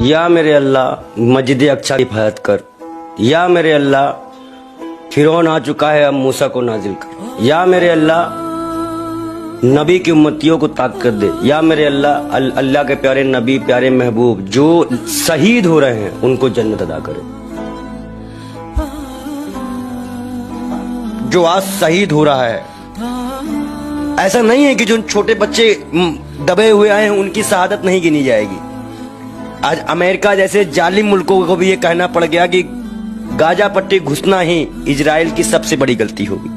या मेरे अल्लाह मस्जिद अक्सा की हिफाजत कर। या मेरे अल्लाह फिरौन आ चुका है, अब मूसा को नाजिल कर। या मेरे अल्लाह नबी की उम्मतियों को ताकत दे। या मेरे अल्लाह अल्लाह के प्यारे नबी, प्यारे महबूब जो शहीद हो रहे हैं उनको जन्नत अदा करे। जो आज शहीद हो रहा है, ऐसा नहीं है कि जो छोटे बच्चे दबे हुए आए हैं उनकी शहादत नहीं गिनी जाएगी। आज अमेरिका जैसे जालिम मुल्कों को भी ये कहना पड़ गया कि गाजा पट्टी घुसना ही इजराइल की सबसे बड़ी गलती होगी।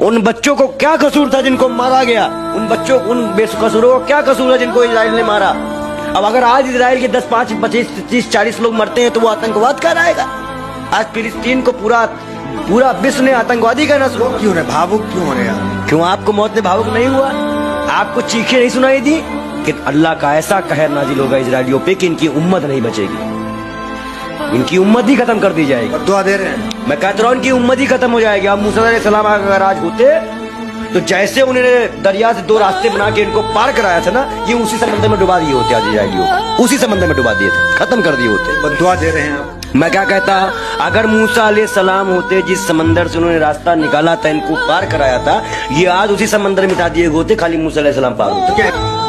उन बच्चों को क्या कसूर था जिनको मारा गया? उन बच्चों, उन बेकसूरों को क्या कसूर है जिनको इजराइल ने मारा? अब अगर आज इजराइल के 10, 5, 25, 30, 40 लोग मरते हैं तो वो आतंकवाद कहलाएगा? आज फिलिस्तीन को पूरा विश्व ने आतंकवादी कहना शुरू क्यों रहे? भावुक क्यों हो रहे हैं? क्यों आपको मौत ने भावुक नहीं हुआ? आपको चीखें नहीं सुनाई दी कि अल्लाह का ऐसा कहर नाजिल होगा इजराइलियों पे कि इनकी उम्मत नहीं बचेगी, इनकी उम्मत ही खत्म कर दी जाएगी। दुआ दे रहे हैं। मैं कहता हूँ इनकी उम्मत ही खत्म हो जाएगी। अब मूसा अलैहिस्सलाम अगर आज होते तो जैसे उन्होंने दरिया से 2 रास्ते बना के इनको पार कराया था ना, ये उसी समंदर में डुबा दिए होते। आज इजराइलियों को उसी समंदर में डुबा दिए थे, खत्म कर दिए होते। दुआ दे रहे हैं आप। मैं क्या कहता, अगर मूसा अलैहिस्सलाम होते, जिस समंदर से उन्होंने रास्ता निकाला था, इनको पार कराया था, ये आज उसी समंदर में मिटा दिए होते, खाली मूसा अलैहिस्सलाम पार होते।